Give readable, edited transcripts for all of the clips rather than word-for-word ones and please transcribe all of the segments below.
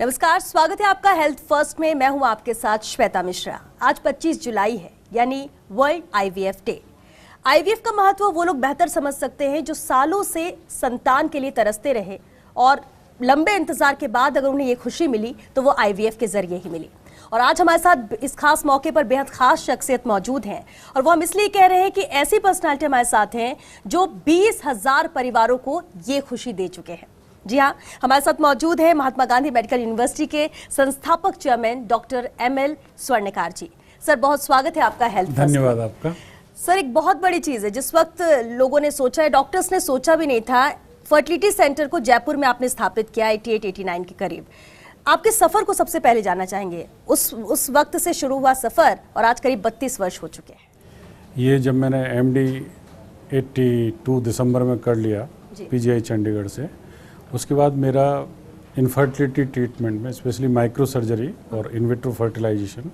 नमस्कार, स्वागत है आपका हेल्थ फर्स्ट में। मैं हूं आपके साथ श्वेता मिश्रा। आज 25 जुलाई है, यानी वर्ल्ड आईवीएफ डे। आईवीएफ का महत्व वो लोग बेहतर समझ सकते हैं जो सालों से संतान के लिए तरसते रहे और लंबे इंतजार के बाद अगर उन्हें ये खुशी मिली तो वो आईवीएफ के जरिए ही मिली। और आज हमारे साथ इस खास मौके पर बेहद खास शख्सियत मौजूद हैं और वो हम इसलिए कह रहे हैं कि ऐसी पर्सनालिटी हमारे साथ हैं जो 20,000 परिवारों को ये खुशी दे चुके हैं। जी हाँ, हमारे साथ मौजूद है महात्मा गांधी मेडिकल यूनिवर्सिटी के संस्थापक चेयरमैन डॉक्टर ML स्वर्णकार जी। सर, बहुत स्वागत है आपका हेल्थ। धन्यवाद आपका। सर, एक बहुत बड़ी चीज है, जिस वक्त लोगों ने सोचा है, डॉक्टर्स ने सोचा भी नहीं था, फर्टिलिटी सेंटर को जयपुर में आपने स्थापित किया 88-89 के करीब। आपके सफर को सबसे पहले जानना चाहेंगे, उस वक्त से शुरू हुआ सफर और आज करीब 32 वर्ष हो चुके हैं। ये जब मैंने MD 82 दिसंबर में कर लिया PGI चंडीगढ़ से, उसके बाद मेरा इनफर्टिलिटी ट्रीटमेंट में स्पेशली माइक्रो सर्जरी और इनविट्रो फर्टिलाइजेशन,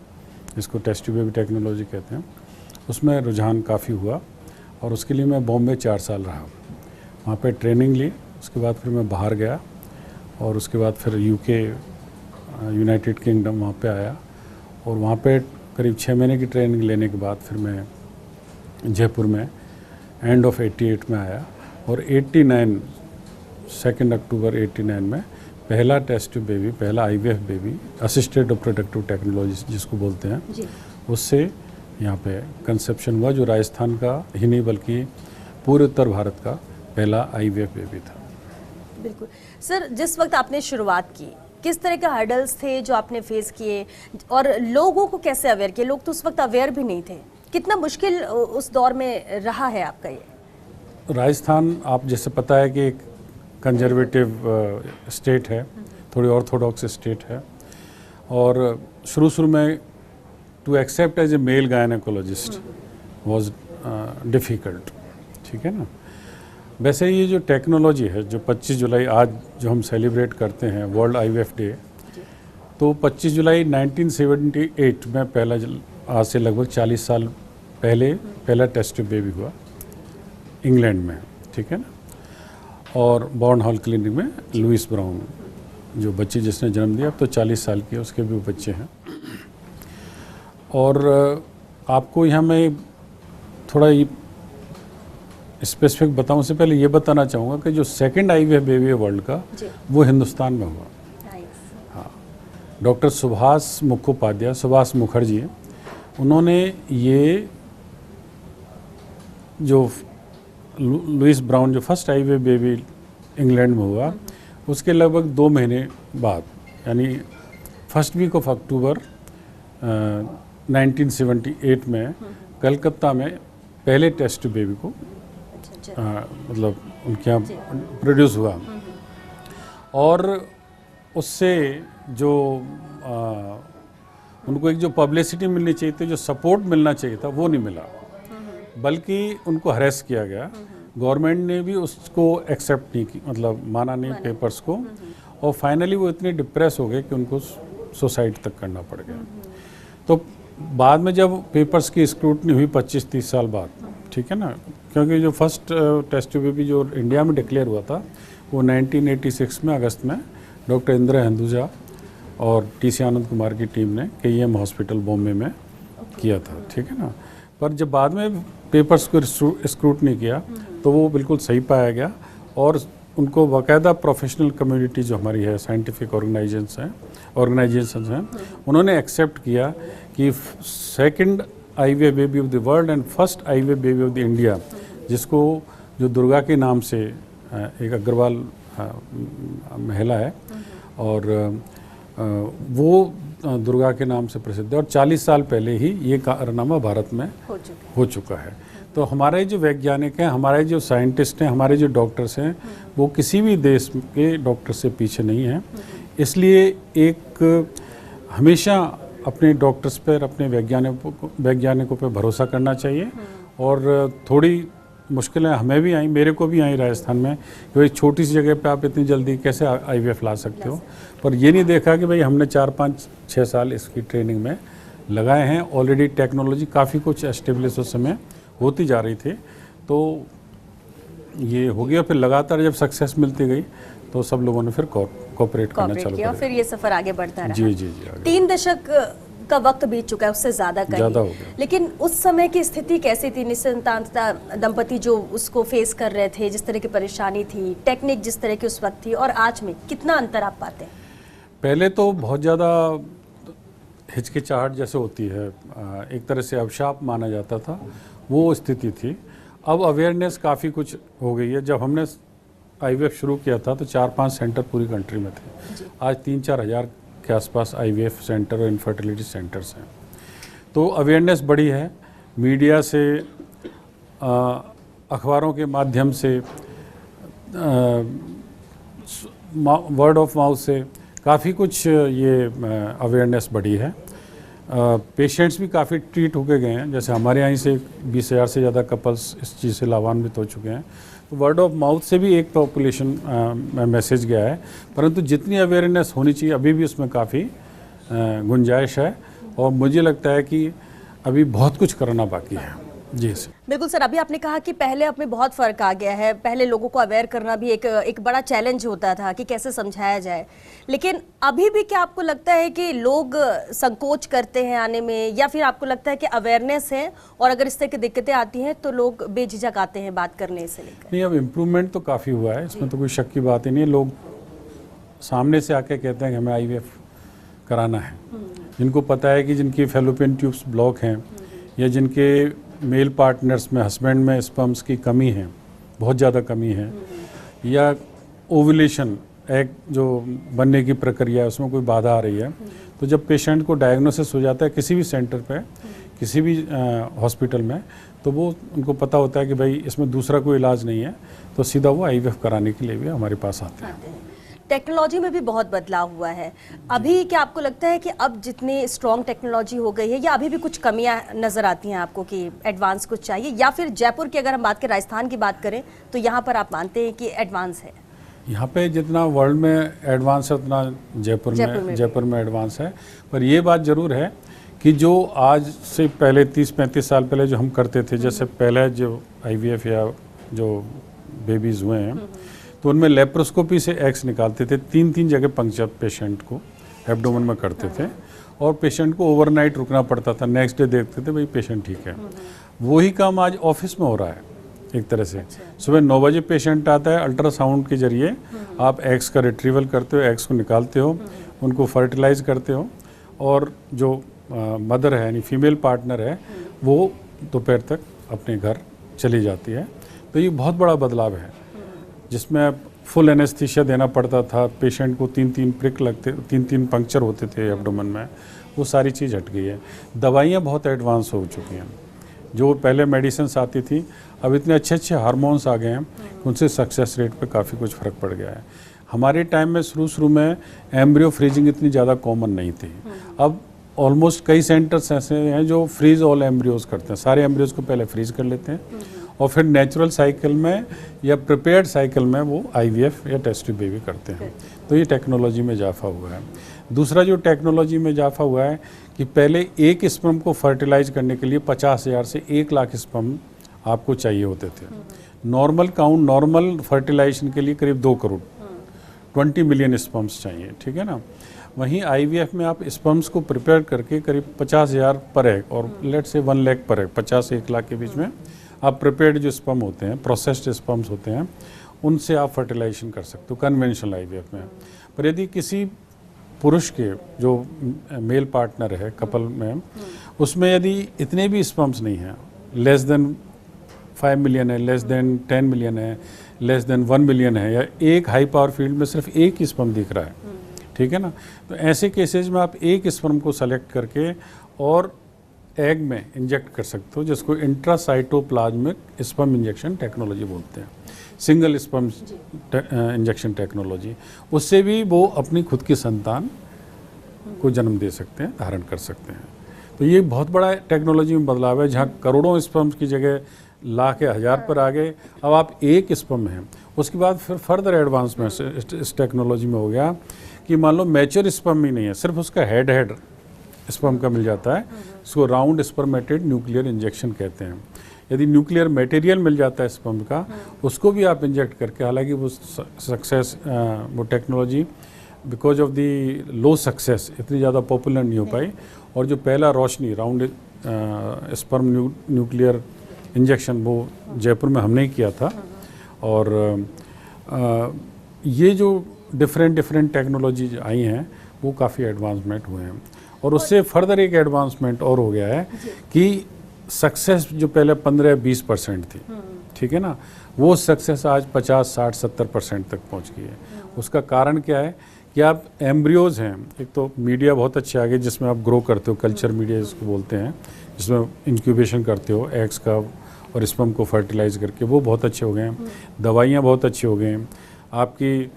इसको टेस्ट ट्यूब बेबी टेक्नोलॉजी कहते हैं, उसमें रुझान काफ़ी हुआ और उसके लिए मैं बॉम्बे 4 साल रहा। वहाँ पे ट्रेनिंग ली, उसके बाद फिर मैं बाहर गया और उसके बाद फिर UK यूनाइटेड किंगडम वहाँ पे आया और वहाँ पे करीब 6 महीने की ट्रेनिंग लेने के बाद फिर मैं जयपुर में एंड ऑफ 88 में आया और 89 2 अक्टूबर 89 में पहला टेस्ट ट्यूब बेबी, पहला IVF baby assisted reproductive technology जिसको बोलते हैं, उससे यहाँ पे कंसेप्शन हुआ, जो राजस्थान का ही नहीं बल्कि पूरे उत्तर भारत का पहला IVF बेबी था। बिल्कुल सर, जिस वक्त आपने शुरुआत की, किस तरह के हर्डल्स थे जो आपने फेस किए और लोगों को कैसे अवेयर किए? लोग तो उस वक्त अवेयर भी नहीं थे। कितना मुश्किल उस दौर में रहा है आपका ये? राजस्थान, आप जैसे पता है कि एक कंजर्वेटिव स्टेट है, थोड़ी ऑर्थोडॉक्स स्टेट है और शुरू में to accept as a male gynaecologist was difficult, ठीक है ना। वैसे ये जो टेक्नोलॉजी है, जो 25 जुलाई आज जो हम सेलिब्रेट करते हैं वर्ल्ड IVF डे, तो 25 जुलाई 1978 में पहला, आज से लगभग 40 साल पहले पहला टेस्ट ट्यूब बेबी हुआ इंग्लैंड में, ठीक है ना। और बॉर्न हॉल क्लिनिक में लुइस ब्राउन, जो बच्ची जिसने जन्म दिया, अब तो 40 साल की है, उसके भी बच्चे हैं। और आपको यहाँ मैं थोड़ा स्पेसिफिक बताऊँ से पहले ये बताना चाहूँगा कि जो सेकंड IVF बेबी है वर्ल्ड का, वो हिंदुस्तान में हुआ। हाँ, डॉक्टर सुभाष मुखर्जी, उन्होंने ये जो लुइस ब्राउन, जो फर्स्ट IVF बेबी इंग्लैंड में हुआ, उसके लगभग 2 महीने बाद, यानी फर्स्ट वीक ऑफ अक्टूबर 1978 में कलकत्ता में पहले टेस्ट बेबी को मतलब उनके यहाँ प्रोड्यूस हुआ। और उससे जो उनको एक जो पब्लिसिटी मिलनी चाहिए थी, जो सपोर्ट मिलना चाहिए था, वो नहीं मिला, बल्कि उनको हरेस किया गया। गवर्नमेंट ने भी उसको एक्सेप्ट नहीं की, मतलब माना नहीं पेपर्स को, और फाइनली वो इतने डिप्रेस हो गए कि उनको सुसाइड तक करना पड़ गया। तो बाद में जब पेपर्स की स्क्रूटनी हुई 25-30 साल बाद, ठीक है ना, क्योंकि जो फर्स्ट टेस्ट ट्यूब बेबी जो इंडिया में डिक्लेयर हुआ था वो 1986 में अगस्त में डॉक्टर इंदिरा हिंदुजा और TC आनंद कुमार की टीम ने KEM हॉस्पिटल बॉम्बे में किया था, ठीक है ना। पर जब बाद में पेपर्स को स्क्रूटनी किया तो वो बिल्कुल सही पाया गया और उनको बाकायदा प्रोफेशनल कम्युनिटी जो हमारी है, साइंटिफिक ऑर्गेनाइजेशंस हैं, उन्होंने एक्सेप्ट किया कि second IVF baby of the world and first IVF baby of the India, जिसको जो दुर्गा के नाम से एक अग्रवाल महिला है और वो दुर्गा के नाम से प्रसिद्ध है और 40 साल पहले ही ये कारनामा भारत में हो चुका है। तो हमारे जो वैज्ञानिक हैं, हमारे जो साइंटिस्ट हैं, हमारे जो डॉक्टर्स हैं, वो किसी भी देश के डॉक्टर से पीछे नहीं हैं। इसलिए एक हमेशा अपने डॉक्टर्स पर, अपने वैज्ञानिकों पर भरोसा करना चाहिए। और थोड़ी मुश्किलें हमें भी आई, मेरे को भी आई राजस्थान में, कि भाई छोटी सी जगह पे आप इतनी जल्दी कैसे IVF ला सकते हो, पर ये नहीं देखा कि भाई हमने 4-5-6 साल इसकी ट्रेनिंग में लगाए हैं। ऑलरेडी टेक्नोलॉजी काफ़ी कुछ एस्टेब्लिश उस समय होती जा रही थी। तो ये हो गया। फिर लगातार जब सक्सेस मिलती गई तो सब लोगों ने फिर कोऑपरेट करना कॉर्पोरेट चालू किया, कर फिर ये सफर आगे बढ़ता रहा। जी जी जी आगे 3 दशक का वक्त बीत चुका है, उससे ज्यादा ज़्यादा हो कहीं, गया। लेकिन उस समय की स्थिति कैसी थी? निसंतानता दंपति जो उसको फेस कर रहे थे, जिस तरह की परेशानी थी, टेक्निक जिस तरह की उस वक्त थी, और आज में कितना अंतर आप पाते हैं? पहले तो बहुत ज़्यादा हिचकिचाहट जैसे होती है, एक तरह से अभिशाप माना जाता था, वो स्थिति थी। अब अवेयरनेस काफ़ी कुछ हो गई है। जब हमने आईवीएफ शुरू किया था तो 4-5 सेंटर पूरी कंट्री में थे। आज 3-4 हज़ार के आसपास आईवीएफ सेंटर और इनफर्टिलिटी सेंटर्स हैं। तो अवेयरनेस बढ़ी है, मीडिया से, अखबारों के माध्यम से, वर्ड ऑफ माउथ से काफ़ी कुछ ये अवेयरनेस बढ़ी है। पेशेंट्स भी काफ़ी ट्रीट होके गए हैं। जैसे हमारे यहाँ से 20,000 से ज़्यादा कपल्स इस चीज़ से लाभान्वित हो चुके हैं। तो वर्ड ऑफ माउथ से भी एक पॉपुलेशन में मैसेज गया है, परंतु जितनी अवेयरनेस होनी चाहिए अभी भी उसमें काफ़ी गुंजाइश है, और मुझे लगता है कि अभी बहुत कुछ करना बाकी है। जी सर, बिल्कुल सर, अभी आपने कहा कि पहले अब में बहुत फर्क आ गया है। पहले लोगों को अवेयर करना भी एक बड़ा चैलेंज होता था कि कैसे समझाया जाए, लेकिन अभी भी क्या आपको लगता है कि लोग संकोच करते हैं आने में, या फिर आपको लगता है कि अवेयरनेस है और अगर इस तरह की दिक्कतें आती हैं तो लोग बेझिझक आते हैं बात करने से लेकर? नहीं, अब इम्प्रूवमेंट तो काफ़ी हुआ है, इसमें तो कोई शक की बात ही नहीं है। लोग सामने से आके कहते हैं कि हमें आईवीएफ कराना है। जिनको पता है कि जिनकी फैलोपियन ट्यूब्स ब्लॉक हैं, या जिनके मेल पार्टनर्स में, हस्बैंड में स्पर्म्स की कमी है, बहुत ज़्यादा कमी है, या ओवुलेशन, एग जो बनने की प्रक्रिया है उसमें कोई बाधा आ रही है, तो जब पेशेंट को डायग्नोसिस हो जाता है किसी भी सेंटर पे, किसी भी हॉस्पिटल में, तो वो उनको पता होता है कि भाई इसमें दूसरा कोई इलाज नहीं है, तो सीधा वो आईवीएफ कराने के लिए भी हमारे पास आते हैं। टेक्नोलॉजी में भी बहुत बदलाव हुआ है। अभी क्या आपको लगता है कि अब जितनी स्ट्रॉन्ग टेक्नोलॉजी हो गई है, या अभी भी कुछ कमियां नज़र आती हैं आपको कि एडवांस कुछ चाहिए, या फिर जयपुर की अगर हम बात करें, राजस्थान की बात करें, तो यहाँ पर आप मानते हैं कि एडवांस है? यहाँ पे जितना वर्ल्ड में एडवांस है उतना जयपुर में एडवांस है। पर ये बात ज़रूर है कि जो आज से पहले 30-35 साल पहले जो हम करते थे, जैसे पहले जो आईवीएफ या जो बेबीज़ हुए हैं, तो उनमें लेप्रोस्कोपी से एग्स निकालते थे, 3-3 जगह पंक्चर पेशेंट को एब्डोमेन में करते थे, और पेशेंट को ओवरनाइट रुकना पड़ता था, नेक्स्ट डे देखते थे भाई पेशेंट ठीक है। वही काम आज ऑफिस में हो रहा है एक तरह से। सुबह 9 बजे पेशेंट आता है, अल्ट्रासाउंड के जरिए आप एग्स का रिट्रीवल करते हो, एग्स को निकालते हो, उनको फर्टिलाइज करते हो, और जो मदर है यानी फीमेल पार्टनर है वो दोपहर तक अपने घर चली जाती है। तो ये बहुत बड़ा बदलाव है, जिसमें फुल एनेस्थीसिया देना पड़ता था, पेशेंट को 3-3 प्रिक लगते, 3-3 पंक्चर होते थे एब्डोमेन में, वो सारी चीज़ हट गई है। दवाइयाँ बहुत एडवांस हो चुकी हैं। जो पहले मेडिसिन आती थी, अब इतने अच्छे हार्मोन्स आ गए हैं, उनसे सक्सेस रेट पे काफ़ी कुछ फ़र्क पड़ गया है। हमारे टाइम में शुरू में एम्ब्रियो फ्रीजिंग इतनी ज़्यादा कॉमन नहीं थी। अब ऑलमोस्ट कई सेंटर्स ऐसे हैं जो फ्रीज ऑल एम्ब्रियोज करते हैं, सारे एम्ब्रियोज को पहले फ्रीज कर लेते हैं, और फिर नेचुरल साइकिल में या प्रिपेयर्ड साइकिल में वो आईवीएफ या टेस्ट ट्यूब बेबी करते हैं। तो ये टेक्नोलॉजी में इजाफा हुआ है। दूसरा जो टेक्नोलॉजी में इजाफा हुआ है कि पहले एक स्पर्म को फर्टिलाइज करने के लिए 50,000 से 1 लाख स्पर्म आपको चाहिए होते थे। नॉर्मल काउंट, नॉर्मल फर्टिलाइजेशन के लिए करीब 2 करोड़ 20 मिलियन स्पर्म्स चाहिए, ठीक है ना। वहीं आईवीएफ में आप स्पर्म्स को प्रिपेयर करके करीब 50,000 पर एग, और लेट से 1 लाख पर एग, 50 से 1 लाख के बीच में आप प्रिपेयर्ड जो स्पर्म होते हैं, प्रोसेस्ड स्पर्म्स होते हैं, उनसे आप फर्टिलाइजेशन कर सकते हो कन्वेंशनल आईवीएफ में। पर यदि किसी पुरुष के जो मेल पार्टनर है कपल में, उसमें यदि इतने भी स्पर्म्स नहीं हैं, लेस देन 5 मिलियन है, लेस देन 10 मिलियन है, लेस देन 1 मिलियन है, या एक हाई पावर फील्ड में सिर्फ एक ही स्पर्म दिख रहा है, ठीक है ना, तो ऐसे केसेज में आप एक स्पर्म को सेलेक्ट करके और एग में इंजेक्ट कर सकते हो, जिसको इंट्रासाइटोप्लाज्मिक स्पर्म इंजेक्शन टेक्नोलॉजी बोलते हैं, सिंगल स्पर्म इंजेक्शन टेक्नोलॉजी। उससे भी वो अपनी खुद की संतान को जन्म दे सकते हैं, धारण कर सकते हैं। तो ये बहुत बड़ा टेक्नोलॉजी में बदलाव है, जहाँ करोड़ों स्पर्म्स की जगह लाख या हज़ार पर आ गए। अब आप एक स्पर्म हैं, उसके बाद फिर फर्दर एडवांसमेंट इस टेक्नोलॉजी में हो गया कि मान लो मैच्योर स्पर्म ही नहीं है, सिर्फ उसका हेड स्पर्म का मिल जाता है, उसको राउंड स्पर्मेटेड न्यूक्लियर इंजेक्शन कहते हैं। यदि न्यूक्लियर मटेरियल मिल जाता है स्पर्म का, उसको भी आप इंजेक्ट करके, हालांकि वो सक्सेस वो technology because of the low success इतनी ज़्यादा पॉपुलर नहीं हो पाई, और जो पहला रोशनी राउंड स्पर्म न्यूक्लियर इंजेक्शन वो जयपुर में हमने ही किया था। और ये जो डिफरेंट टेक्नोलॉजी आई हैं वो काफ़ी एडवांसमेंट हुए हैं, और उससे फर्दर एक एडवांसमेंट और हो गया है कि सक्सेस जो पहले 15-20% थी, ठीक है ना, वो सक्सेस आज 50-60-70% तक पहुंच गई है। उसका कारण क्या है कि आप एम्ब्रियोज हैं, एक तो मीडिया बहुत अच्छे आ गए जिसमें आप ग्रो करते हो, कल्चर मीडिया जिसको बोलते हैं, जिसमें इंक्यूबेशन करते हो एग्स का और स्पर्म को फर्टिलाइज करके, वो बहुत अच्छे हो गए हैं। दवाइयाँ बहुत अच्छी हो गई हैं, आपकी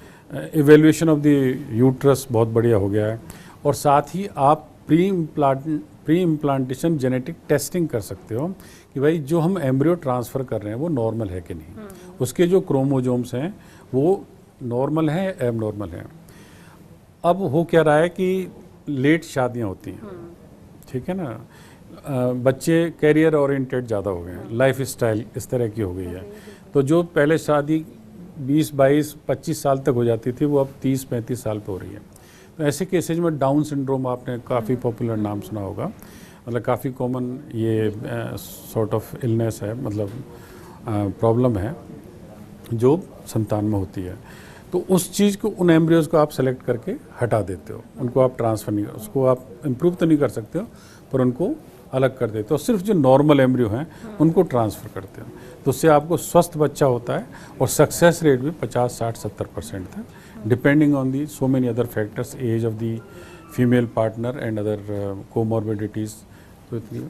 इवेल्यूएशन ऑफ द यूट्रस बहुत बढ़िया हो गया है, और साथ ही आप प्री इम्प्लांटेशन जेनेटिक टेस्टिंग कर सकते हो कि भाई जो हम एम्ब्रियो ट्रांसफ़र कर रहे हैं वो नॉर्मल है कि नहीं, उसके जो क्रोमोजोम्स हैं वो नॉर्मल हैं एबनॉर्मल हैं। अब हो क्या रहा है कि लेट शादियां होती हैं, ठीक है ना, बच्चे कैरियर ओरिएंटेड ज़्यादा हो गए हैं, लाइफ स्टाइल इस तरह की हो गई है, तो जो पहले शादी 20-22-25 साल तक हो जाती थी वो अब 30-35 साल पे हो रही है। तो ऐसे केसेज में डाउन सिंड्रोम आपने काफ़ी पॉपुलर नाम सुना होगा, मतलब काफ़ी कॉमन ये सॉर्ट ऑफ इलनेस है, मतलब प्रॉब्लम है जो संतान में होती है। तो उस चीज़ को, उन एम्ब्रियोज को आप सेलेक्ट करके हटा देते हो, उनको आप ट्रांसफ़र नहीं, उसको आप इम्प्रूव तो नहीं कर सकते हो पर उनको अलग कर देते हो, सिर्फ जो नॉर्मल एम्ब्रियो हैं उनको ट्रांसफ़र करते हो, तो उससे आपको स्वस्थ बच्चा होता है, और सक्सेस रेट भी 50-60-70% था, depending on the so many other factors, age of the female partner and other comorbidities. तो इतनी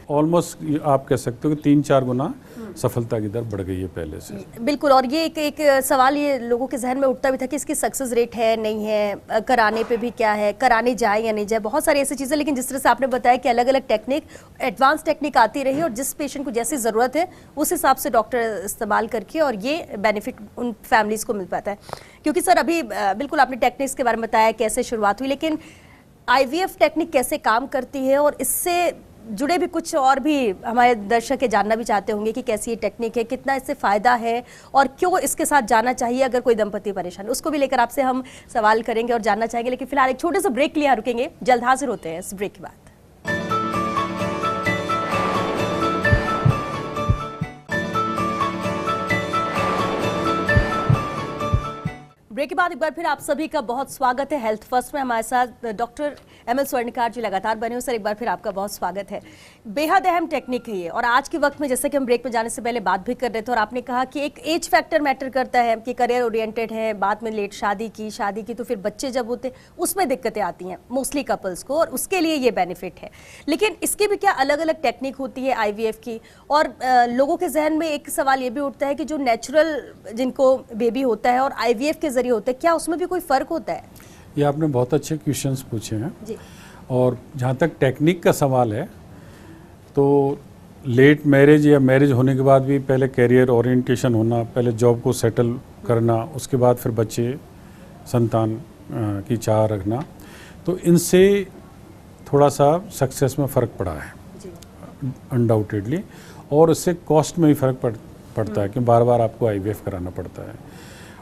ऑलमोस्ट आप कह सकते हो कि 3-4 गुना सफलता की दर बढ़ गई है पहले से। बिल्कुल, और ये एक सवाल ये लोगों के जहन में उठता भी था कि इसकी सक्सेस रेट है नहीं है, कराने पे भी क्या है, कराने जाए या नहीं जाए, बहुत सारी ऐसी चीज़ें। लेकिन जिस तरह से आपने बताया कि अलग अलग टेक्निक, एडवांस टेक्निक आती रही, और जिस पेशेंट को जैसी ज़रूरत है उस हिसाब से डॉक्टर इस्तेमाल करके, और ये बेनिफिट उन फैमिलीज़ को मिल पाता है। क्योंकि सर अभी बिल्कुल आपने टेक्निक्स के बारे में बताया कैसे शुरुआत हुई, लेकिन IVF टेक्निक कैसे काम करती है, और इससे जुड़े भी कुछ और भी हमारे दर्शक ये जानना भी चाहते होंगे कि कैसी ये टेक्निक है, कितना इससे फ़ायदा है, और क्यों इसके साथ जाना चाहिए अगर कोई दंपति परेशान है, उसको भी लेकर आपसे हम सवाल करेंगे और जानना चाहेंगे। लेकिन फिलहाल एक छोटे से ब्रेक के लिए रुकेंगे, जल्द हाजिर होते हैं इस ब्रेक के बाद। ब्रेक के बाद एक बार फिर आप सभी का बहुत स्वागत है। हेल्थ फर्स्ट में हमारे साथ डॉक्टर ML स्वर्णकार जी लगातार बने हो। सर एक बार फिर आपका बहुत स्वागत है। बेहद अहम टेक्निक है ये, और आज के वक्त में जैसे कि हम ब्रेक में जाने से पहले बात भी कर रहे थे, और आपने कहा कि एक एज फैक्टर मैटर करता है कि करियर ओरिएंटेड है, बाद में लेट शादी की तो फिर बच्चे जब होते उसमें दिक्कतें आती हैं मोस्टली कपल्स को, और उसके लिए ये बेनिफिट है। लेकिन इसकी भी क्या अलग अलग टेक्निक होती है IVF की, और लोगों के जहन में एक सवाल ये भी उठता है कि जो नेचुरल जिनको बेबी होता है और IVF के जरिए होता है, क्या उसमें भी कोई फ़र्क होता है? ये आपने बहुत अच्छे क्वेश्चंस पूछे हैं जी। और जहाँ तक टेक्निक का सवाल है, तो लेट मैरिज या मैरिज होने के बाद भी पहले कैरियर ओरिएंटेशन होना, पहले जॉब को सेटल करना, उसके बाद फिर बच्चे संतान की चाह रखना, तो इनसे थोड़ा सा सक्सेस में फ़र्क पड़ा है अनडाउटेडली, और उससे कॉस्ट में भी फ़र्क पड़ता है कि बार बार आपको IVF कराना पड़ता है।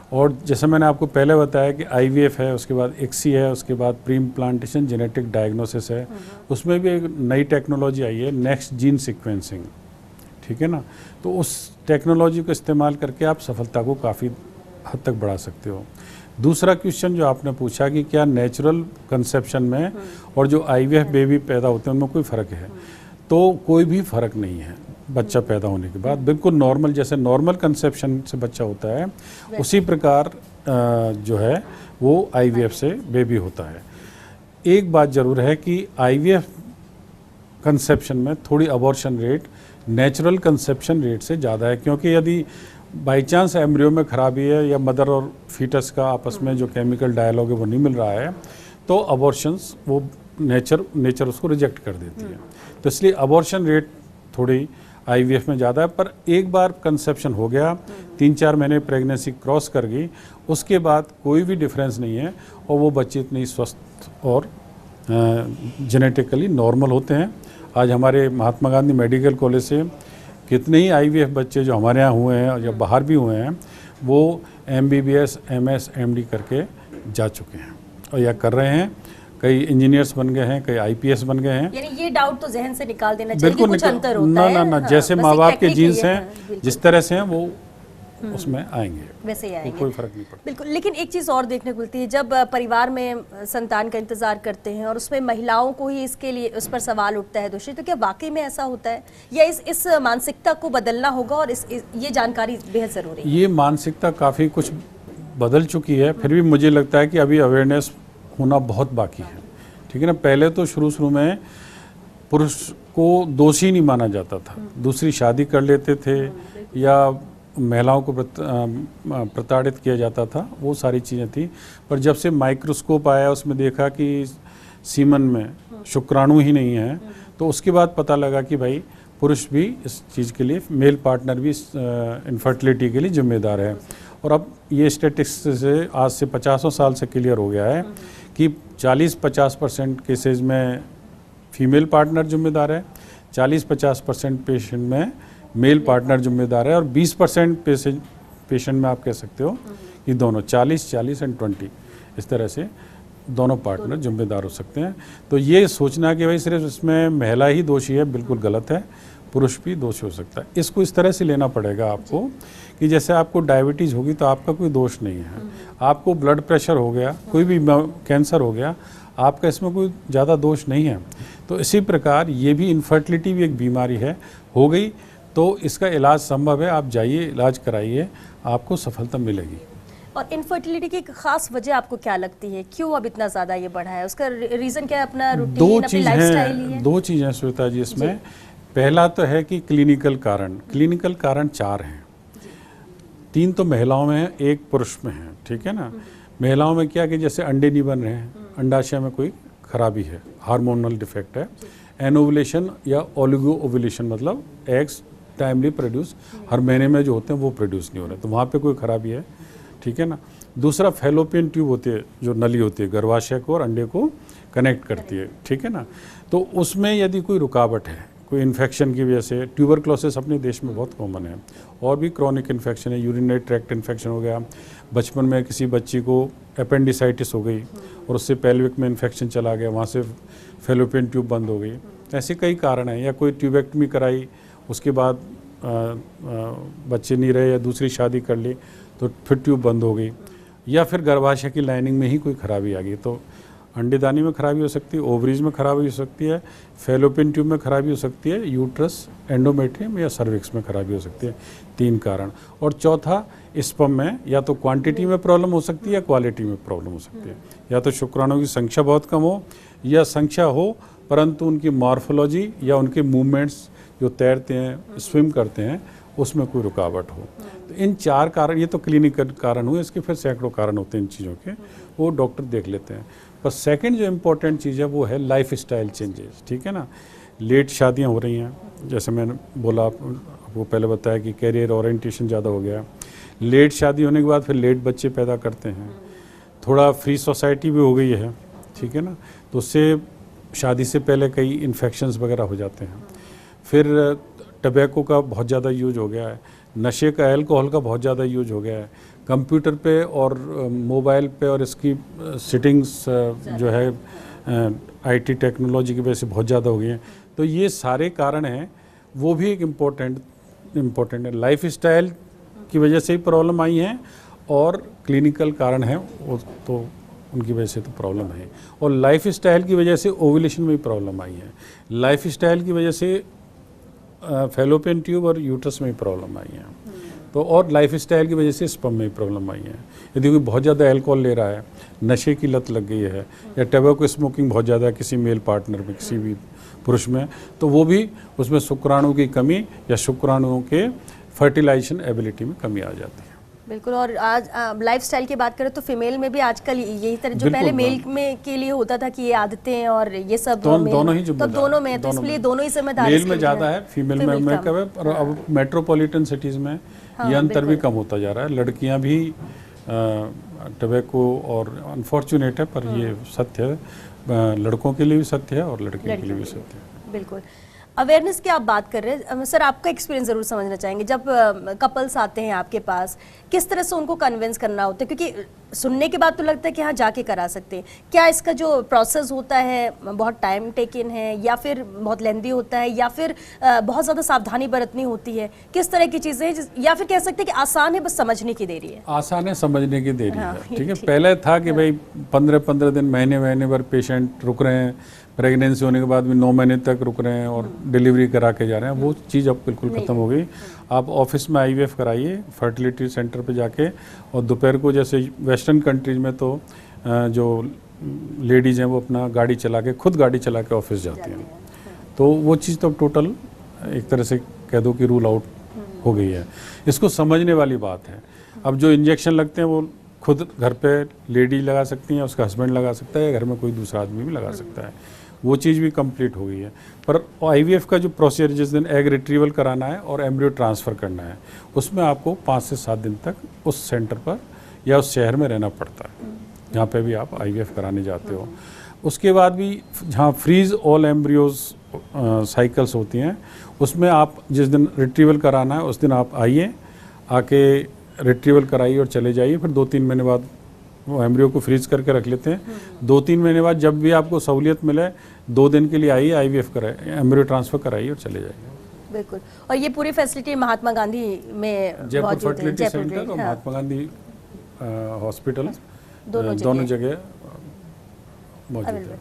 और जैसे मैंने आपको पहले बताया कि IVF है, उसके बाद ICSI है, उसके बाद प्री इम्प्लांटेशन जेनेटिक डायग्नोसिस है, उसमें भी एक नई टेक्नोलॉजी आई है, नेक्स्ट जीन सीक्वेंसिंग, ठीक है ना। तो उस टेक्नोलॉजी को इस्तेमाल करके आप सफलता को काफ़ी हद तक बढ़ा सकते हो। दूसरा क्वेश्चन जो आपने पूछा कि क्या नेचुरल कंसेप्शन में और जो IVF बेबी पैदा होते हैं उनमें कोई फ़र्क है, तो कोई भी फ़र्क नहीं है। बच्चा पैदा होने के बाद बिल्कुल नॉर्मल, जैसे नॉर्मल कंसेप्शन से बच्चा होता है उसी प्रकार जो है वो IVF से बेबी होता है। एक बात ज़रूर है कि IVF कंसेप्शन में थोड़ी abortion rate natural conception rate से ज़्यादा है, क्योंकि यदि बाई चांस एम्ब्रियो में खराबी है या मदर और फीटस का आपस में जो केमिकल डायलॉग है वो नहीं मिल रहा है, तो अबॉर्शंस वो नेचर उसको रिजेक्ट कर देती है। तो इसलिए अबॉर्शन रेट थोड़ी IVF में ज़्यादा है। पर एक बार कंसेप्शन हो गया, 3-4 महीने प्रेगनेंसी क्रॉस कर गई, उसके बाद कोई भी डिफरेंस नहीं है, और वो बच्चे इतनी स्वस्थ और जेनेटिकली नॉर्मल होते हैं। आज हमारे महात्मा गांधी मेडिकल कॉलेज से कितने ही IVF बच्चे जो हमारे यहाँ हुए हैं या बाहर भी हुए हैं वो MBBS MS MD करके जा चुके हैं और या कर रहे हैं। कई इंजीनियर्स बन गए हैं, कई IPS बन गए हैं। यानी ये डाउट तो जहन से निकाल देना चाहिए कि बिल्कुल कुछ अंतर होता ना है। ना ना, हाँ, जैसे बस माँ एक बाप के टेक्निक ही जीन्स है, हैं हाँ, बिल्कुल। जिस तरह से हैं वो उसमें आएंगे, वैसे ही तो आएंगे। कोई फर्क नहीं पड़ता। बिल्कुल, लेकिन एक चीज़ और देखने को मिलती है, जब परिवार में संतान का इंतजार करते हैं और उसमें महिलाओं को ही इसके लिए उस पर सवाल उठता है दोषी, तो क्या वाकई में ऐसा होता है या इस मानसिकता को बदलना होगा और ये जानकारी बेहद ज़रूरी है? ये मानसिकता काफ़ी कुछ बदल चुकी है, फिर भी मुझे लगता है कि अभी अवेयरनेस होना बहुत बाकी है। ठीक है ना, पहले तो शुरू में पुरुष को दोषी नहीं माना जाता था, दूसरी शादी कर लेते थे या महिलाओं को प्रताड़ित किया जाता था, वो सारी चीज़ें थी। पर जब से माइक्रोस्कोप आया उसमें देखा कि सीमन में शुक्राणु ही नहीं है, तो उसके बाद पता लगा कि भाई पुरुष भी इस चीज़ के लिए, मेल पार्टनर भी इनफर्टिलिटी के लिए जिम्मेदार है। और अब ये स्टैटिस्टिक्स से आज से 50 साल से क्लियर हो गया है कि 40-50% केसेज में फीमेल पार्टनर जिम्मेदार है, 40-50% पेशेंट में मेल पार्टनर जिम्मेदार है और 20% पेशेंट में आप कह सकते हो कि दोनों 40 एंड 20 इस तरह से दोनों पार्टनर जिम्मेदार हो सकते हैं। तो ये सोचना कि भाई सिर्फ इसमें महिला ही दोषी है, बिल्कुल गलत है, पुरुष भी दोषी हो सकता है। इसको इस तरह से लेना पड़ेगा आपको कि जैसे आपको डायबिटीज़ होगी तो आपका कोई दोष नहीं है, आपको ब्लड प्रेशर हो गया, कोई भी कैंसर हो गया, आपका इसमें कोई ज़्यादा दोष नहीं है। तो इसी प्रकार ये भी इनफर्टिलिटी भी एक बीमारी है, हो गई तो इसका इलाज संभव है, आप जाइए इलाज कराइए, आपको सफलता मिलेगी। और इनफर्टिलिटी की एक खास वजह आपको क्या लगती है, क्यों अब इतना ज़्यादा ये बढ़ा है? उसका रीज़न क्या है? अपना रूटीन, अपनी लाइफस्टाइल ही है? दो चीज़ें श्वेता जी इसमें। पहला तो है कि क्लिनिकल कारण 4 हैं, 3 तो महिलाओं में है, 1 पुरुष में है। ठीक है ना, महिलाओं में क्या कि जैसे अंडे नहीं बन रहे हैं, अंडाशय में कोई खराबी है, हार्मोनल डिफेक्ट है, एनोवुलेशन या ओलिगो ओवुलेशन मतलब एग्स टाइमली प्रोड्यूस हर महीने में जो होते हैं वो प्रोड्यूस नहीं हो रहे, तो वहाँ पे कोई खराबी है। ठीक है ना, दूसरा फैलोपियन ट्यूब होती है, जो नली होती है गर्भाशय को और अंडे को कनेक्ट करती है। ठीक है ना, तो उसमें यदि कोई रुकावट है, कोई इन्फेक्शन की वजह से, ट्यूबरक्लोसिस अपने देश में बहुत कॉमन है, और भी क्रॉनिक इन्फेक्शन है, यूरिनरी ट्रैक्ट इन्फेक्शन हो गया, बचपन में किसी बच्ची को अपेंडिसाइटिस हो गई और उससे पेल्विक में इन्फेक्शन चला गया, वहाँ से फैलोपियन ट्यूब बंद हो गई, ऐसे कई कारण हैं। या कोई ट्यूबेक्टमी कराई, उसके बाद बच्चे नहीं रहे या दूसरी शादी कर ली तो फिर ट्यूब बंद हो गई, या फिर गर्भाशय की लाइनिंग में ही कोई खराबी आ गई, तो अंडेदानी में खराबी हो सकती है, ओवरीज में खराबी हो सकती है, फैलोपियन ट्यूब में खराबी हो सकती है, यूट्रस, एंडोमेट्रियम या सर्विक्स में खराबी हो सकती है। 3 कारण। और चौथा, स्पर्म में या तो क्वांटिटी में प्रॉब्लम हो सकती है या क्वालिटी में प्रॉब्लम हो सकती है, या तो शुक्राणुओं की संख्या बहुत कम हो या संख्या हो परंतु उनकी मॉर्फोलॉजी या उनके मूवमेंट्स जो तैरते हैं, स्विम करते हैं, उसमें कोई रुकावट हो। तो इन 4 कारण, ये तो क्लिनिकल कारण हुए, इसके फिर सैकड़ों कारण होते हैं इन चीज़ों के, वो डॉक्टर देख लेते हैं। पर सेकंड जो इम्पोर्टेंट चीज़ है वो है लाइफ स्टाइल चेंजेस। ठीक है ना, लेट शादियां हो रही हैं, जैसे मैंने बोला आपको पहले बताया कि कैरियर ओरिएंटेशन ज़्यादा हो गया, लेट शादी होने के बाद फिर लेट बच्चे पैदा करते हैं, थोड़ा फ्री सोसाइटी भी हो गई है। ठीक है ना, तो उससे शादी से पहले कई इन्फेक्शंस वगैरह हो जाते हैं। फिर टबैको का बहुत ज़्यादा यूज हो गया है, नशे का, अल्कोहल का बहुत ज़्यादा यूज हो गया है, कंप्यूटर पे और मोबाइल पे और इसकी सेटिंग्स जो है आईटी टेक्नोलॉजी की वजह से बहुत ज़्यादा हो गई हैं। तो ये सारे कारण हैं, वो भी एक इम्पोर्टेंट है। लाइफ स्टाइल की वजह से ही प्रॉब्लम आई हैं और क्लिनिकल कारण है वो तो उनकी वजह से तो प्रॉब्लम है, और लाइफ स्टाइल की वजह से ओवुलेशन में भी प्रॉब्लम आई है, लाइफ स्टाइल की वजह से फैलोपियन ट्यूब और यूट्रस में भी प्रॉब्लम आई है, तो और लाइफ स्टाइल की वजह से स्पर्म में भी प्रॉब्लम आई है। यदि कोई बहुत ज़्यादा अल्कोहल ले रहा है, नशे की लत लग गई है, या टबैको स्मोकिंग बहुत ज़्यादा है किसी मेल पार्टनर में, किसी भी पुरुष में, तो वो भी उसमें शुक्राणु की कमी या शुक्राणुओं के फर्टिलाइजेशन एबिलिटी में कमी आ जाती है। बिल्कुल। और आज लाइफस्टाइल की बात करें तो फीमेल में भी आजकल यही तरह, जो पहले मेल में के लिए होता था कि ये आदतें और ये सब दोनों ही तो दोनों में, तो इसलिए दोनों ही जिम्मेदारी मेल में ज़्यादा है, फीमेल में कम है। और अब मेट्रोपॉलिटन सिटीज़ में ये अंतर भी कम होता जा रहा है, लड़कियां भी टबैको और अनफॉर्चुनेट है पर ये सत्य है, लड़कों के लिए भी सत्य है और लड़कियों के लिए भी सत्य है। बिल्कुल। अवेयरनेस की आप बात कर रहे हैं सर, आपका एक्सपीरियंस जरूर समझना चाहेंगे। जब कपल्स आते हैं आपके पास, किस तरह से उनको कन्विंस करना होता है? क्योंकि सुनने के बाद तो लगता है कि हाँ जाके करा सकते हैं। क्या इसका जो प्रोसेस होता है बहुत टाइम टेकिन है, या फिर बहुत लेंदी होता है, या फिर बहुत ज़्यादा सावधानी बरतनी होती है? किस तरह की चीज़ें हैं, या फिर कह सकते हैं कि आसान है बस समझने की देरी है? आसान है, समझने की देरी हाँ, है। ठीक है, पहले था कि भाई 15-15 दिन, महीने भर पेशेंट रुक रहे हैं, प्रेगनेंसी होने के बाद भी 9 महीने तक रुक रहे हैं और डिलीवरी करा के जा रहे हैं। वो चीज़ अब बिल्कुल ख़त्म हो गई। आप ऑफिस में IVF कराइए, फर्टिलिटी सेंटर पे जाके, और दोपहर को, जैसे वेस्टर्न कंट्रीज में तो जो लेडीज़ हैं वो अपना गाड़ी चला के, खुद गाड़ी चला के ऑफिस जाती हैं। तो वो चीज़ तो टोटल एक तरह से कह दो कि रूल आउट हो गई है। इसको समझने वाली बात है। अब जो इंजेक्शन लगते हैं वो खुद घर पे लेडी लगा सकती हैं, उसका हस्बैंड लगा सकता है, घर में कोई दूसरा आदमी भी लगा सकता है। वो चीज़ भी कंप्लीट हो गई है। पर IVF का जो प्रोसीजर, जिस दिन एग रिट्रीवल कराना है और एम्ब्रियो ट्रांसफ़र करना है, उसमें आपको 5 से 7 दिन तक उस सेंटर पर या उस शहर में रहना पड़ता है जहाँ पे भी आप IVF कराने जाते हो। उसके बाद भी जहाँ फ्रीज ऑल एम्ब्रियोज साइकिल्स होती हैं, उसमें आप जिस दिन रिट्रीवल कराना है उस दिन आप आइए, आके रिट्रीवल कराइए और चले जाइए। फिर 2-3 महीने बाद वो एम्ब्रियो को फ्रीज करके रख लेते हैं। 2-3 महीने बाद जब भी आपको सहूलियत मिले, 2 दिन के लिए आइए, IVF कराइए, एम्ब्रियो ट्रांसफ़र कराइए और चले जाइए। बिल्कुल। और ये पूरी फैसिलिटी महात्मा गांधी में जयपुर मौजूद है? फर्टिलिटी सेंटर और महात्मा गांधी हॉस्पिटल दोनों जगह मौजूद है।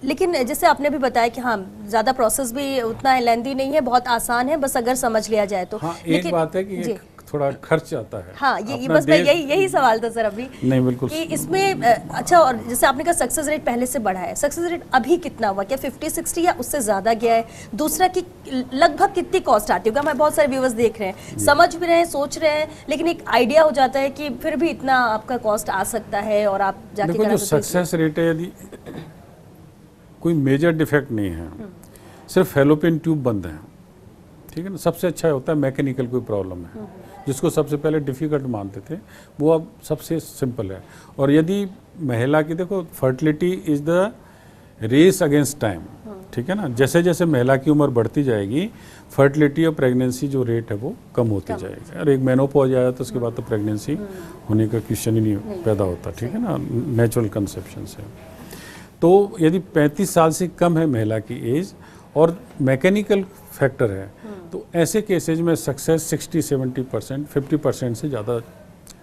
लेकिन जैसे आपने भी बताया कि हाँ ज़्यादा प्रोसेस भी उतना लेंदी नहीं है, बहुत आसान है, बस अगर समझ लिया जाए तो। हाँ, एक बात है कि थोड़ा खर्च आता है। हाँ, ये बस मैं यही सवाल था सर अभी। नहीं, बिल्कुल कि इसमें अच्छा, और जैसे आपने कहा सक्सेस रेट पहले से बढ़ा है, सक्सेस रेट अभी कितना हुआ? क्या 50-60 या उससे ज़्यादा गया है? दूसरा कि लगभग कितनी कॉस्ट आती होगी? हमारे बहुत सारे व्यूअर्स देख रहे हैं, समझ भी रहे हैं, सोच रहे हैं, लेकिन एक आइडिया हो जाता है कि फिर भी इतना आपका कॉस्ट आ सकता है और आप जाके देखो, जो सक्सेस रेट है, यदि कोई मेजर डिफेक्ट नहीं है, सिर्फ फैलोपियन ट्यूब बंद है, ठीक है ना, सबसे अच्छा होता है मैकेनिकल कोई प्रॉब्लम है, जिसको सबसे पहले डिफ़िकल्ट मानते थे, वो अब सबसे सिंपल है। और यदि महिला की, देखो, fertility is the race against time, ठीक है ना। जैसे जैसे महिला की उम्र बढ़ती जाएगी, फर्टिलिटी और प्रेगनेंसी जो रेट है वो कम होती जाएगी। और एक मेनोपॉज आया तो उसके बाद तो प्रेगनेंसी होने का क्वेश्चन ही नहीं पैदा होता, ठीक है ना, नेचुरल कंसेप्शन से। तो यदि 35 साल से कम है महिला की एज और मैकेनिकल फैक्टर है, तो ऐसे केसेज में सक्सेस 60-70%, 50% से ज़्यादा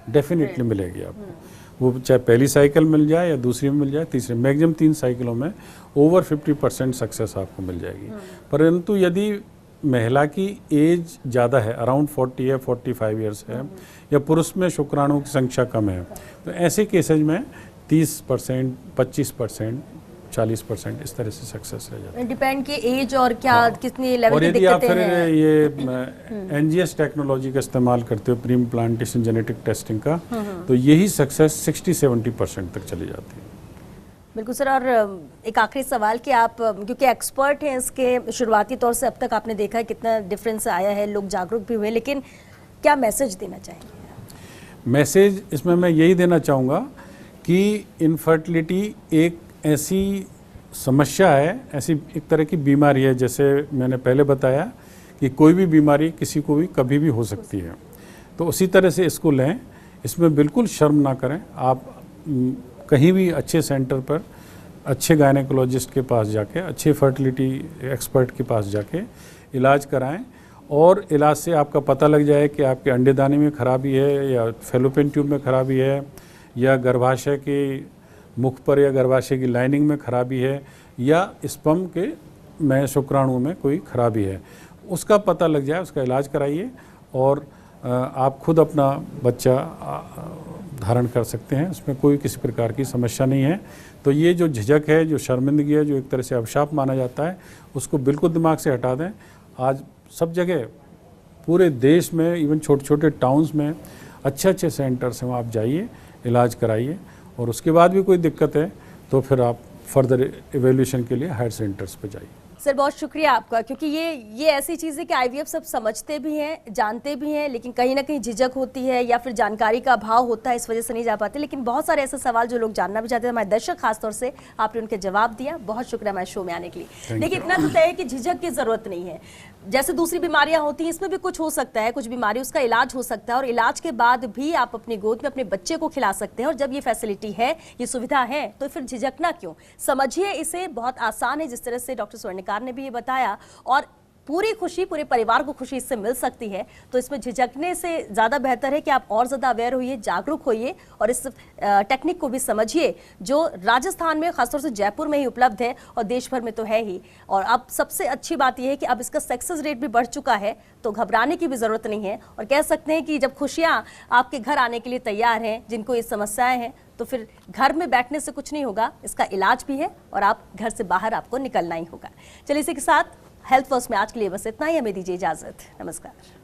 डेफिनेटली मिलेगी आपको। वो चाहे पहली साइकिल मिल जाए या दूसरी में मिल जाए, तीसरी, मैक्सिमम 3 साइकिलों में ओवर 50% सक्सेस आपको मिल जाएगी। परंतु यदि महिला की एज ज़्यादा है, अराउंड 40 है, 45 ईयर्स है, या पुरुष में शुक्राणुओं की संख्या कम है, तो ऐसे केसेज में 30%, 25%, 40% इस तरह से सक्सेस रह जाता है। डिपेंड की एज और क्या कितनी लेवल की दिक्कतें हैं। और यदि आप फिर ये NGS टेक्नोलॉजी का इस्तेमाल करते हो, प्री इम्प्लांटेशन जेनेटिक टेस्टिंग का, तो यही सक्सेस 60-70% तक चली जाती है। बिल्कुल सर। और एक आखिरी सवाल कि आप क्योंकि एक्सपर्ट हैं इसके, शुरुआती तौर से अब तक आपने देखा है कितना डिफरेंस आया है, लोग जागरूक भी हुए, लेकिन क्या मैसेज देना चाहेंगे? मैसेज इसमें मैं यही देना चाहूँगा कि इनफर्टिलिटी एक ऐसी समस्या है, ऐसी एक तरह की बीमारी है, जैसे मैंने पहले बताया कि कोई भी बीमारी किसी को भी कभी भी हो सकती है, तो उसी तरह से इसको लें, इसमें बिल्कुल शर्म ना करें। आप कहीं भी अच्छे सेंटर पर, अच्छे गायनेकोलॉजिस्ट के पास जाके, अच्छे फर्टिलिटी एक्सपर्ट के पास जाके इलाज कराएं, और इलाज से आपका पता लग जाए कि आपके अंडेदानी में खराबी है, या फैलोपियन ट्यूब में खराबी है, या गर्भाशय के मुख पर या गर्भाशय की लाइनिंग में खराबी है, या स्पर्म के में शुक्राणु में कोई खराबी है, उसका पता लग जाए, उसका इलाज कराइए, और आप खुद अपना बच्चा धारण कर सकते हैं। उसमें कोई किसी प्रकार की समस्या नहीं है। तो ये जो झिझक है, जो शर्मिंदगी है, जो एक तरह से अभिशाप माना जाता है, उसको बिल्कुल दिमाग से हटा दें। आज सब जगह पूरे देश में, इवन छोटे छोटे टाउन्स में अच्छे सेंटर्स हैं, वहाँ आप जाइए, इलाज कराइए, और उसके बाद भी कोई दिक्कत है तो फिर आप फर्दर इवैल्यूएशन के लिए हायर सेंटर्स पर जाइए। सर बहुत शुक्रिया आपका, क्योंकि ये ऐसी चीज़ है कि आईवीएफ सब समझते भी हैं, जानते भी हैं, लेकिन कहीं ना कहीं झिझक होती है या फिर जानकारी का अभाव होता है, इस वजह से नहीं जा पाते। लेकिन बहुत सारे ऐसे सवाल जो लोग जानना भी चाहते हैं, हमारे दर्शक खासतौर से, आपने उनके जवाब दिया। बहुत शुक्रिया हमारे शो में आने के लिए। लेकिन इतना तो तय है कि झिझक की जरूरत नहीं है। जैसे दूसरी बीमारियां होती हैं, इसमें भी कुछ हो सकता है, कुछ बीमारी उसका इलाज हो सकता है, और इलाज के बाद भी आप अपनी गोद में अपने बच्चे को खिला सकते हैं। और जब ये फैसिलिटी है, ये सुविधा है, तो फिर झिझकना क्यों? समझिए इसे, बहुत आसान है, जिस तरह से डॉक्टर स्वर्णकार ने भी ये बताया, और पूरी खुशी, पूरे परिवार को खुशी इससे मिल सकती है। तो इसमें झिझकने से ज़्यादा बेहतर है कि आप और ज़्यादा अवेयर होइए, जागरूक होइए, और इस टेक्निक को भी समझिए जो राजस्थान में, खासतौर से जयपुर में ही उपलब्ध है, और देश भर में तो है ही। और अब सबसे अच्छी बात यह है कि अब इसका सक्सेस रेट भी बढ़ चुका है, तो घबराने की भी ज़रूरत नहीं है। और कह सकते हैं कि जब खुशियाँ आपके घर आने के लिए तैयार हैं, जिनको ये समस्याएँ हैं, तो फिर घर में बैठने से कुछ नहीं होगा, इसका इलाज भी है, और आप घर से बाहर आपको निकलना ही होगा। चलिए इसी के साथ हेल्थ फर्स्ट में आज के लिए बस इतना ही। हमें दीजिए इजाजत। नमस्कार।